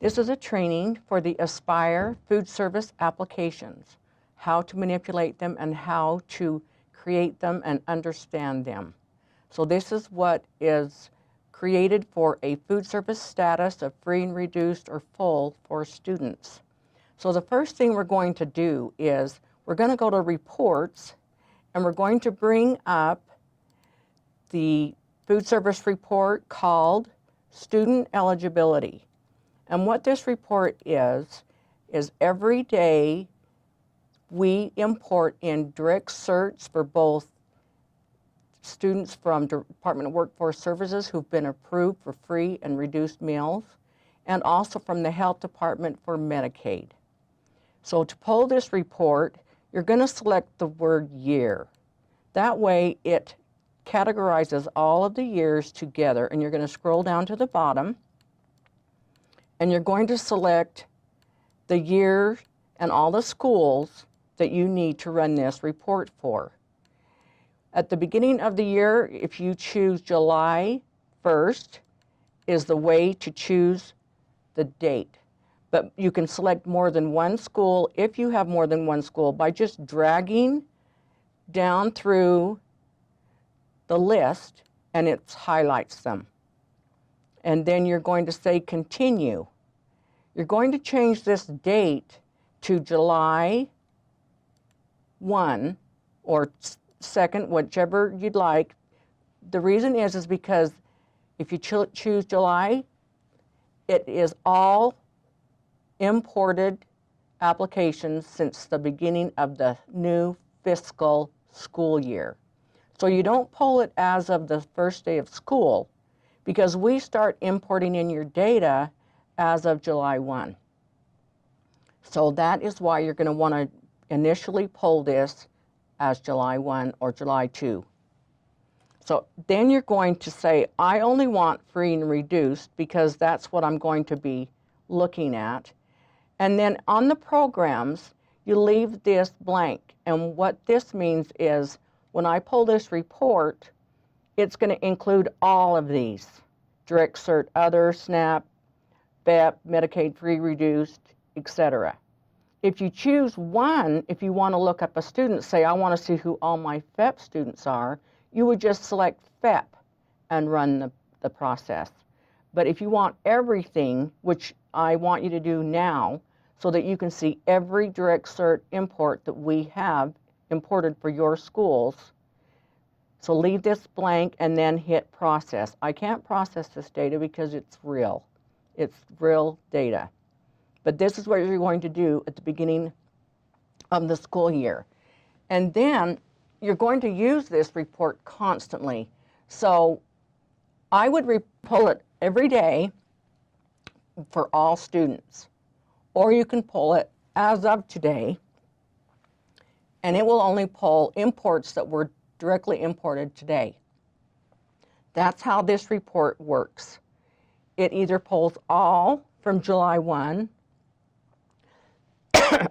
This is a training for the Aspire food service applications, how to manipulate them and how to create them and understand them. So this is what is created for a food service status of free and reduced or full for students. So the first thing we're going to do is we're going to go to reports and we're going to bring up the food service report called Student Eligibility. And what this report is every day we import in direct certs for both students from Department of Workforce Services who've been approved for free and reduced meals, and also from the Health Department for Medicaid. So to pull this report, you're going to select the word year. That way it categorizes all of the years together, and you're going to scroll down to the bottom, and you're going to select the year and all the schools that you need to run this report for. At the beginning of the year, if you choose July 1st, is the way to choose the date. But you can select more than one school if you have more than one school by just dragging down through the list, and it highlights them. And then you're going to say continue. You're going to change this date to July 1 or 2nd, whichever you'd like. The reason is because if you choose July, it is all imported applications since the beginning of the new fiscal school year. So you don't pull it as of the first day of school, because we start importing in your data as of July 1. So that is why you're going to want to initially pull this as July 1 or July 2. So then you're going to say, I only want free and reduced because that's what I'm going to be looking at. And then on the programs, you leave this blank. And what this means is when I pull this report, it's going to include all of these: Direct Cert, Other, SNAP, BEP, Medicaid Free Reduced, etc. If you choose one, if you want to look up a student, say I want to see who all my FEP students are, you would just select FEP and run the process. But if you want everything, which I want you to do now, so that you can see every Direct Cert import that we have imported for your schools, so leave this blank and then hit process. I can't process this data because it's real. It's real data. But this is what you're going to do at the beginning of the school year. And then you're going to use this report constantly. So I would pull it every day for all students. Or you can pull it as of today, and it will only pull imports that were directly imported today. That's how this report works. It either pulls all from July 1,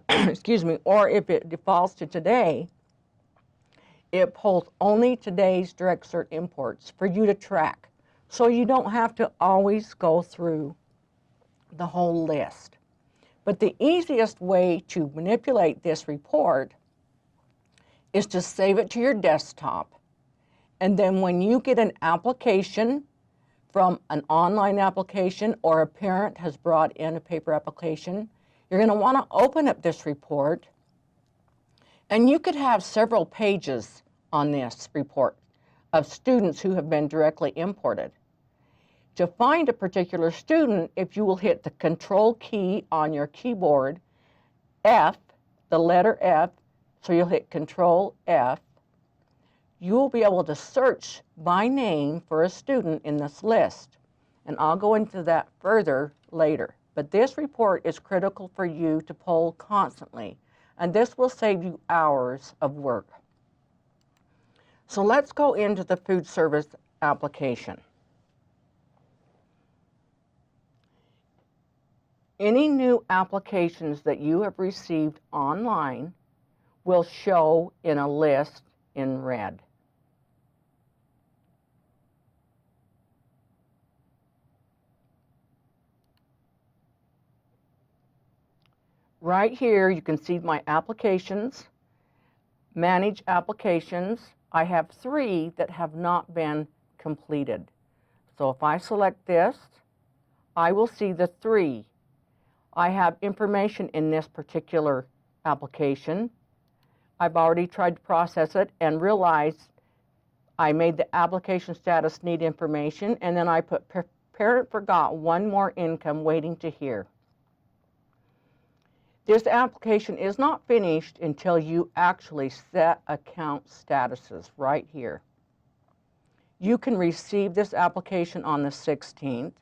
excuse me, or if it defaults to today, it pulls only today's Direct Cert imports for you to track. So you don't have to always go through the whole list. But the easiest way to manipulate this report is to save it to your desktop. And then when you get an application from an online application, or a parent has brought in a paper application, you're going to want to open up this report. And you could have several pages on this report of students who have been directly imported. To find a particular student, if you will hit the Control key on your keyboard, F, the letter F, so you'll hit Control F, you will be able to search by name for a student in this list. And I'll go into that further later. But this report is critical for you to pull constantly, and this will save you hours of work. So let's go into the food service application. Any new applications that you have received online will show in a list in red. Right here, you can see my applications, manage applications. I have 3 that have not been completed. So if I select this, I will see the 3. I have information in this particular application. I've already tried to process it and realized I made the application status need information, and then I put parent forgot one more income waiting to hear. This application is not finished until you actually set account statuses right here. You can receive this application on the 16th,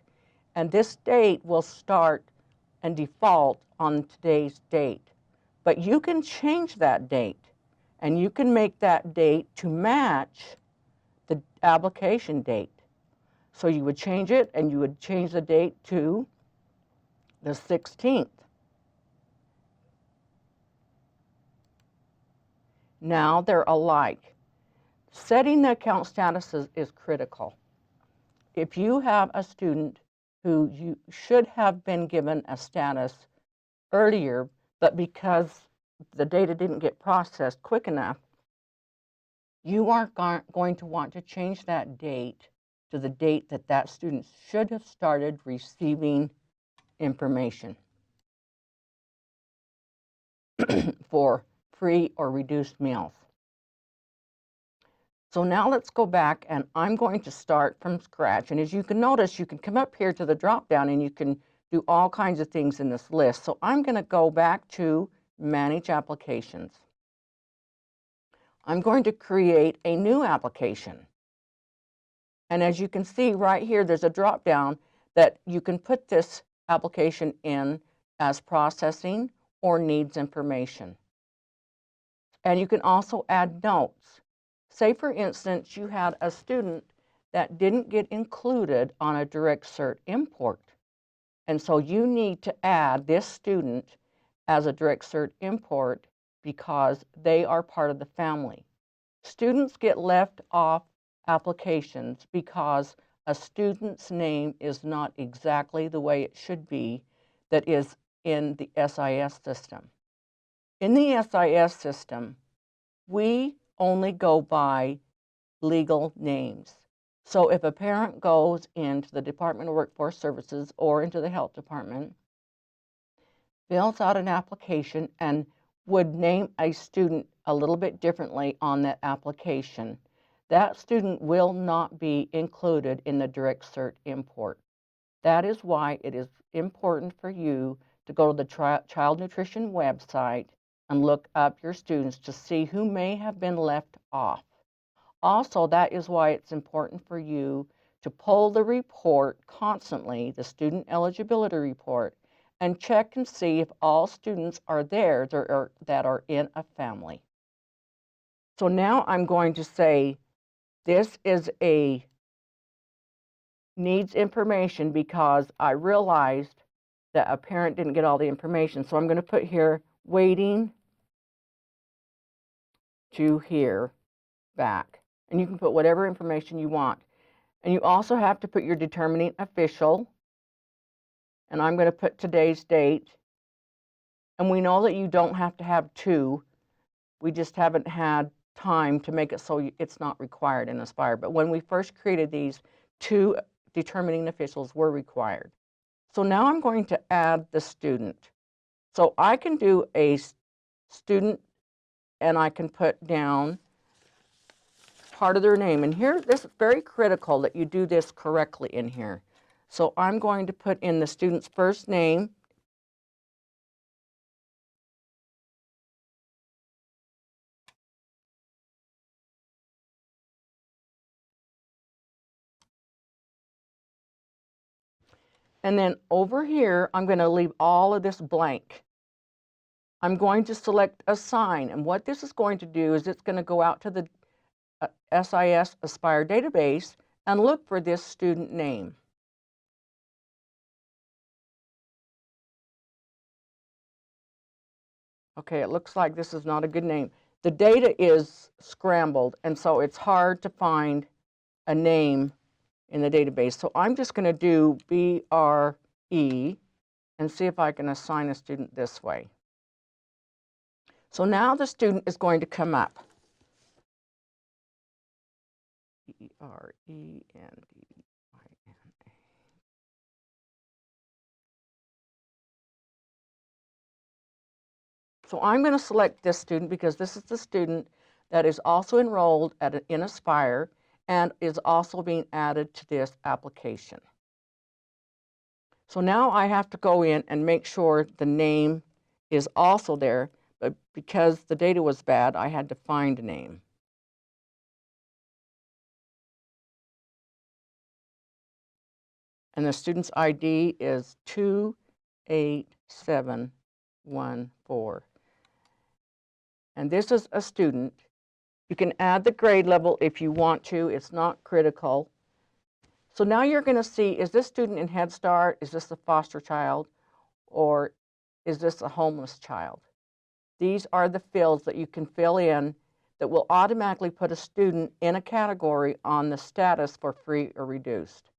and this date will start and default on today's date. But you can change that date, and you can make that date to match the application date. So you would change it, and you would change the date to the 16th. Now they're alike. Setting the account statuses is critical. If you have a student who you should have been given a status earlier, but because the data didn't get processed quick enough, you are going to want to change that date to the date that that student should have started receiving information for free or reduced meals. So now let's go back, and I'm going to start from scratch. And as you can notice, you can come up here to the drop down and you can do all kinds of things in this list. So I'm going to go back to Manage Applications. I'm going to create a new application. And as you can see right here, there's a drop down that you can put this application in as processing or needs information. And you can also add notes. Say, for instance, you had a student that didn't get included on a direct cert import. And so you need to add this student as a direct cert import because they are part of the family. Students get left off applications because a student's name is not exactly the way it should be that is in the SIS system. In the SIS system, we only go by legal names. So if a parent goes into the Department of Workforce Services or into the Health Department, fills out an application and would name a student a little bit differently on that application, that student will not be included in the direct cert import. That is why it is important for you to go to the Child Nutrition website and look up your students to see who may have been left off. Also, that is why it's important for you to pull the report constantly, the student eligibility report, and check and see if all students are there that are in a family. So now I'm going to say this is a needs information because I realized that a parent didn't get all the information. So I'm going to put here waiting to hear back. And you can put whatever information you want. And you also have to put your determining official. And I'm going to put today's date. And we know that you don't have to have 2. We just haven't had time to make it so it's not required in Aspire. But when we first created these, 2 determining officials were required. So now I'm going to add the student. So I can do a student and I can put down part of their name. And here, this is very critical that you do this correctly in here. So I'm going to put in the student's first name, and then over here, I'm going to leave all of this blank. I'm going to select Assign, and what this is going to do is it's going to go out to the SIS Aspire database and look for this student name. Okay, it looks like this is not a good name. The data is scrambled, and so it's hard to find a name in the database. So I'm just going to do BRE and see if I can assign a student this way. So now the student is going to come up. E-R-E-N-D-I-N-A. So I'm going to select this student because this is the student that is also enrolled in Aspire and is also being added to this application. So now I have to go in and make sure the name is also there, but because the data was bad, I had to find a name. And the student's ID is 28714. And this is a student. You can add the grade level if you want to. It's not critical. So now you're going to see, is this student in Head Start? Is this a foster child? Or is this a homeless child? These are the fields that you can fill in that will automatically put a student in a category on the status for free or reduced.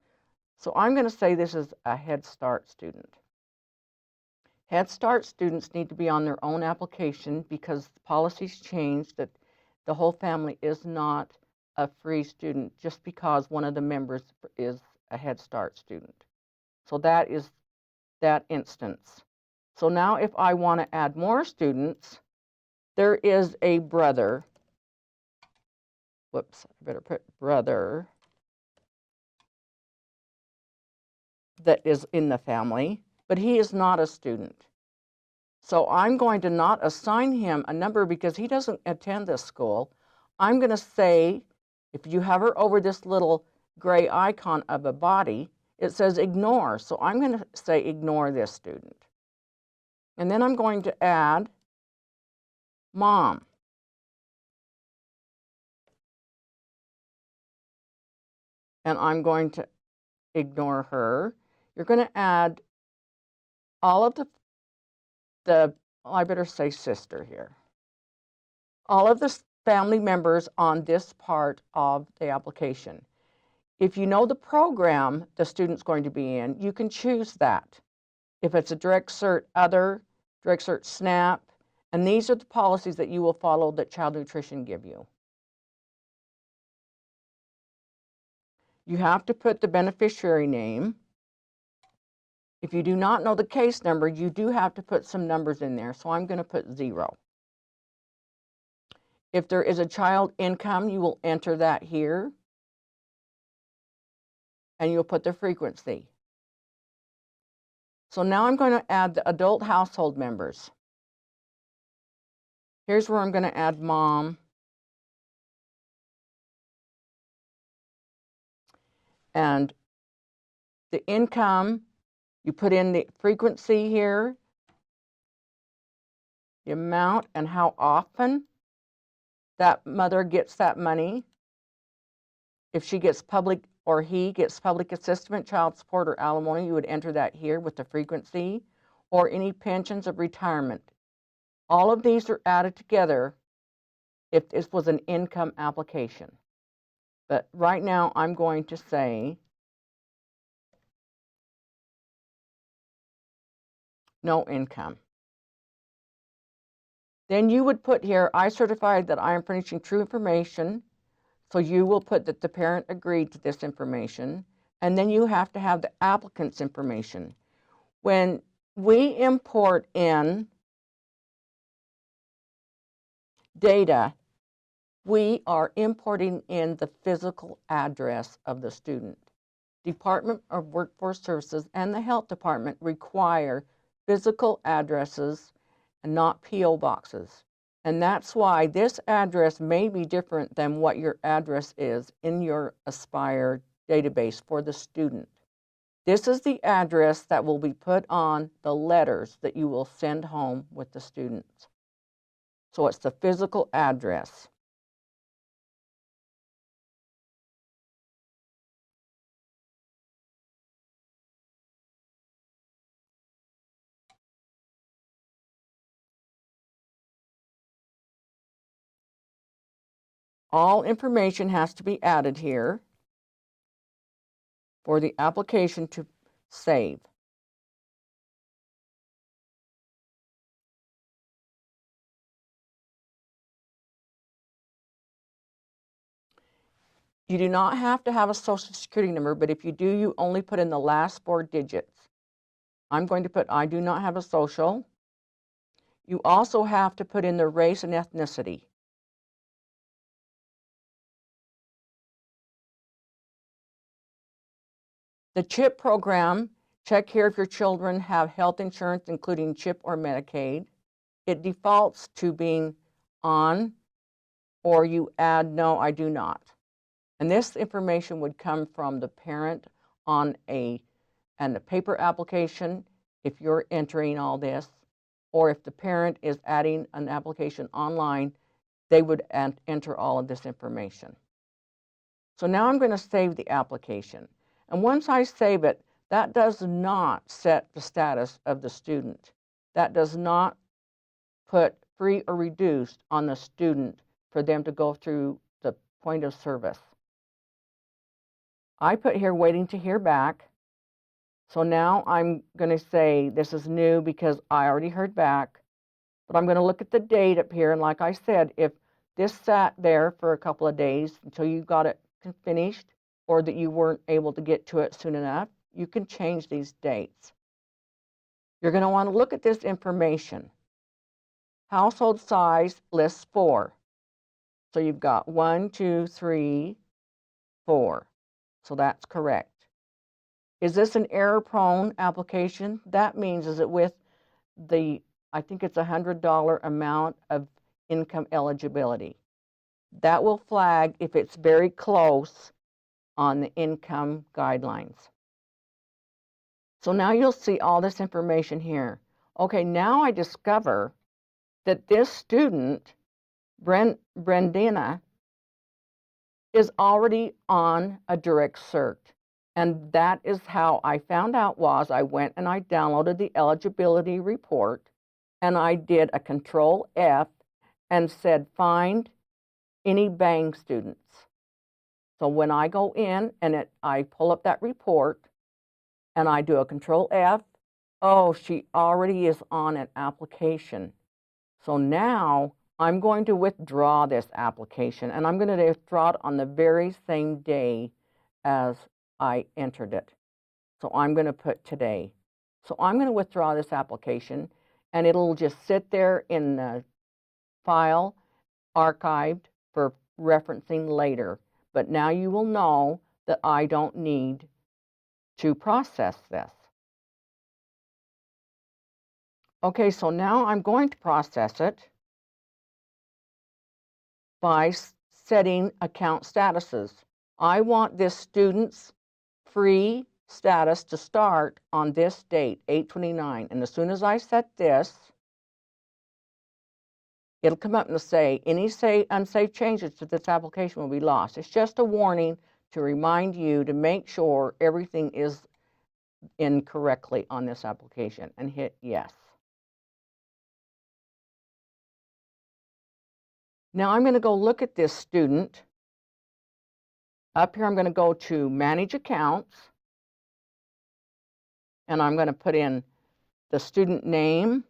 So I'm going to say this is a Head Start student. Head Start students need to be on their own application because the policies changed that the whole family is not a free student just because one of the members is a Head Start student. So that is that instance. So now if I want to add more students, there is a brother. Whoops, I better put brother that is in the family, but he is not a student. So I'm going to not assign him a number because he doesn't attend this school. I'm going to say, if you hover over this little gray icon of a body, it says ignore. So I'm going to say ignore this student. And then I'm going to add mom. And I'm going to ignore her. You're going to add all of well, I better say sister here. All of the family members on this part of the application. If you know the program the student's going to be in, you can choose that. If it's a Direct Cert Other, Direct Cert SNAP, and these are the policies that you will follow that Child Nutrition give you. You have to put the beneficiary name. If you do not know the case number, you do have to put some numbers in there, so I'm going to put 0. If there is a child income, you will enter that here, and you'll put the frequency. So now I'm going to add the adult household members. Here's where I'm going to add mom. And the income, you put in the frequency here, the amount, and how often that mother gets that money. If she gets public or he gets public assistance, child support, or alimony, you would enter that here with the frequency, or any pensions of retirement. All of these are added together if this was an income application. But right now I'm going to say no income. Then you would put here, I certify that I am furnishing true information. So you will put that the parent agreed to this information. And then you have to have the applicant's information. When we import in data, we are importing in the physical address of the student. Department of Workforce Services and the Health Department require physical addresses and not P.O. boxes. And that's why this address may be different than what your address is in your Aspire database for the student. This is the address that will be put on the letters that you will send home with the students. So it's the physical address. All information has to be added here for the application to save. You do not have to have a social security number, but if you do, you only put in the last 4 digits. I'm going to put I do not have a social. You also have to put in the race and ethnicity. The CHIP program, check here if your children have health insurance, including CHIP or Medicaid. It defaults to being on, or you add, no, I do not. And this information would come from the parent on a paper application if you're entering all this, or if the parent is adding an application online, they would enter all of this information. So now I'm going to save the application. And once I save it, that does not set the status of the student. That does not put free or reduced on the student for them to go through the point of service. I put here waiting to hear back. So now I'm going to say this is new because I already heard back. But I'm going to look at the date up here. And like I said, if this sat there for a couple of days until you got it finished, or that you weren't able to get to it soon enough, you can change these dates. You're going to want to look at this information. Household size lists 4. So you've got 1, 2, 3, 4. So that's correct. Is this an error-prone application? That means is it with the, I think it's $100 amount of income eligibility. That will flag if it's very close on the income guidelines. So now you'll see all this information here. Okay, now I discover that this student, Brendina, is already on a direct cert. And that is how I found out was I went and I downloaded the eligibility report and I did a Control F and said find any Bang students. So when I go in and I pull up that report and I do a Control F, oh, she already is on an application. So now I'm going to withdraw this application, and I'm going to withdraw it on the very same day as I entered it. So I'm going to put today. So I'm going to withdraw this application, and it'll just sit there in the file archived for referencing later. But now you will know that I don't need to process this. Okay, so now I'm going to process it by setting account statuses. I want this student's free status to start on this date, 8/29. And as soon as I set this, it'll come up and say, any unsafe changes to this application will be lost. It's just a warning to remind you to make sure everything is in correctly on this application, and hit yes. Now I'm going to go look at this student. Up here I'm going to go to Manage Accounts, and I'm going to put in the student name,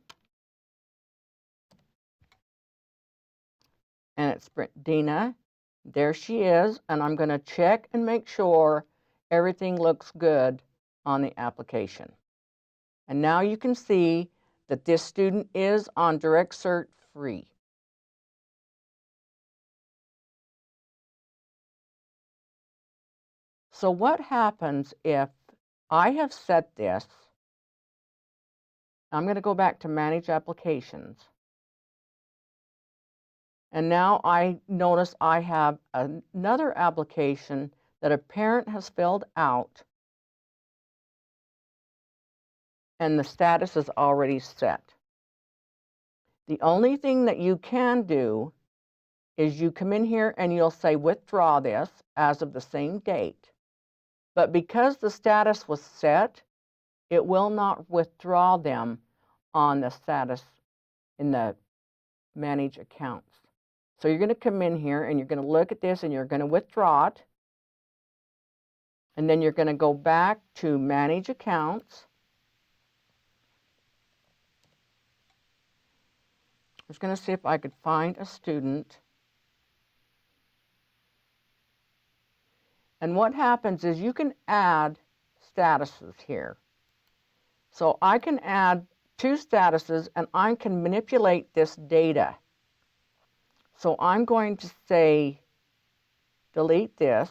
and it's Dina. There she is, and I'm going to check and make sure everything looks good on the application. And now you can see that this student is on Direct Cert free. So what happens if I have set this? I'm going to go back to Manage Applications. And now I notice I have another application that a parent has filled out, and the status is already set. The only thing that you can do is you come in here and you'll say withdraw this as of the same date. But because the status was set, it will not withdraw them on the status in the Manage Accounts. So you're going to come in here and you're going to look at this and you're going to withdraw it. And then you're going to go back to Manage Accounts. I was going to see if I could find a student. And what happens is you can add statuses here. So I can add 2 statuses and I can manipulate this data. So I'm going to say delete this,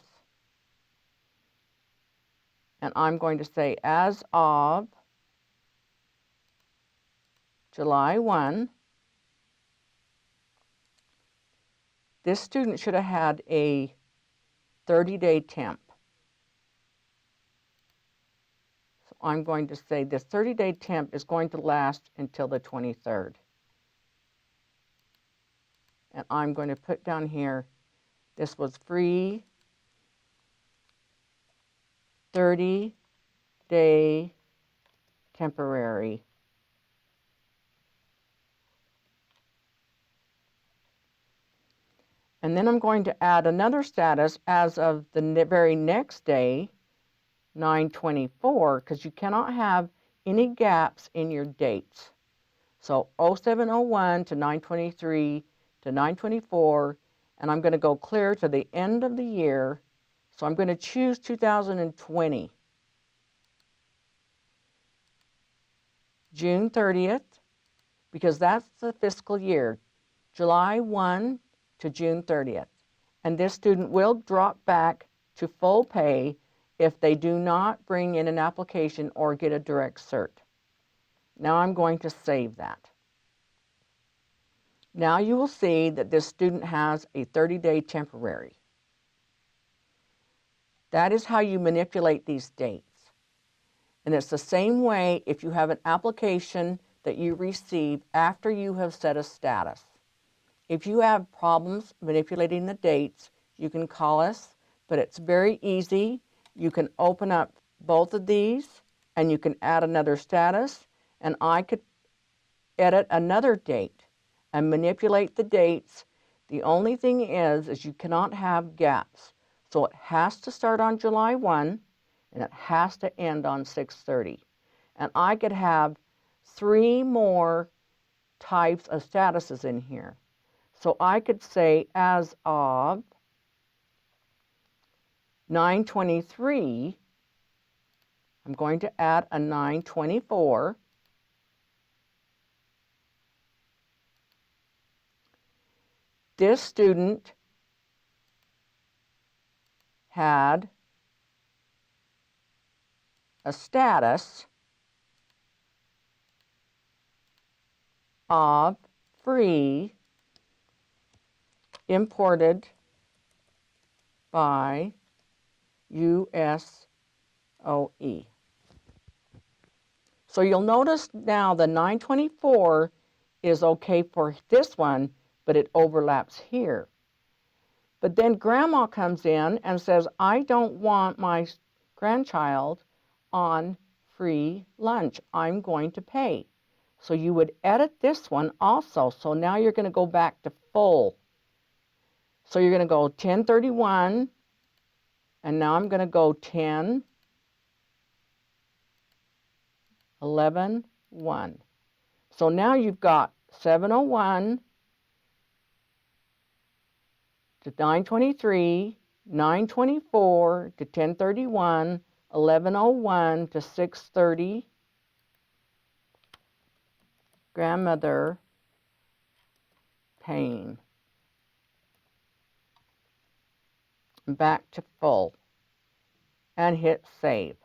and I'm going to say as of July 1, this student should have had a 30-day temp. So I'm going to say this 30-day temp is going to last until the 23rd. And I'm going to put down here, this was free 30-day temporary. And then I'm going to add another status as of the very next day, 9/24, because you cannot have any gaps in your dates. So 07/01 to 9/23 to 9/24, and I'm going to go clear to the end of the year. So I'm going to choose 2020. June 30th, because that's the fiscal year, July 1 to June 30th. And this student will drop back to full pay if they do not bring in an application or get a direct cert. Now I'm going to save that. Now you will see that this student has a 30-day temporary. That is how you manipulate these dates. And it's the same way if you have an application that you receive after you have set a status. If you have problems manipulating the dates, you can call us, but it's very easy. You can open up both of these and you can add another status, and I could edit another date and manipulate the dates. The only thing is you cannot have gaps. So it has to start on July 1 and it has to end on 6/30. And I could have 3 more types of statuses in here. So I could say as of 9/23, I'm going to add a 9/24. This student had a status of free imported by USOE. So you'll notice now the 9/24 is okay for this one, but it overlaps here. But then grandma comes in and says, I don't want my grandchild on free lunch. I'm going to pay. So you would edit this one also. So now you're going to go back to full. So you're going to go 10/31, and now I'm going to go 10/11/1. So now you've got 7/01 to 9/23, 9/24 to 10/31, 11/01 to 6/30, grandmother paying. Back to full and hit save.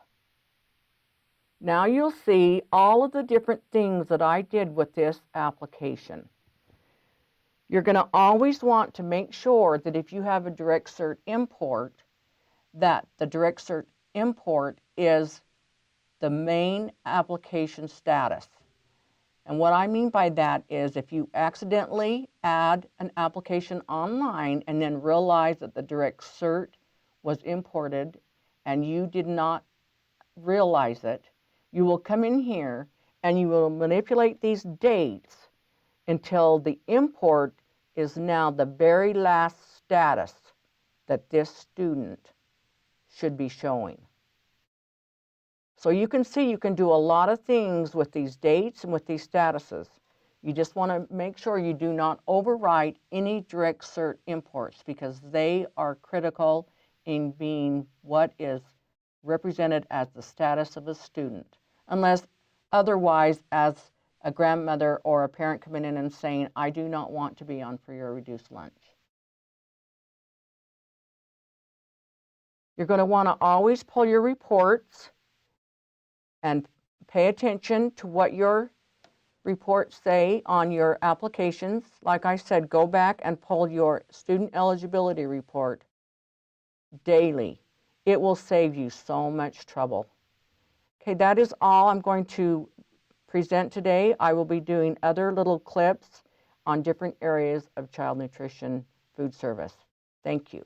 Now you'll see all of the different things that I did with this application. You're going to always want to make sure that if you have a direct cert import, that the direct cert import is the main application status. And what I mean by that is if you accidentally add an application online and then realize that the direct cert was imported and you did not realize it, you will come in here and you will manipulate these dates until the import is now the very last status that this student should be showing. So you can see you can do a lot of things with these dates and with these statuses. You just want to make sure you do not overwrite any direct cert imports because they are critical in being what is represented as the status of a student, unless otherwise as a grandmother or a parent coming in and saying, I do not want to be on free or reduced lunch. You're going to want to always pull your reports and pay attention to what your reports say on your applications. Like I said, go back and pull your student eligibility report daily. It will save you so much trouble. Okay, that is all I'm going to present today. I will be doing other little clips on different areas of child nutrition food service. Thank you.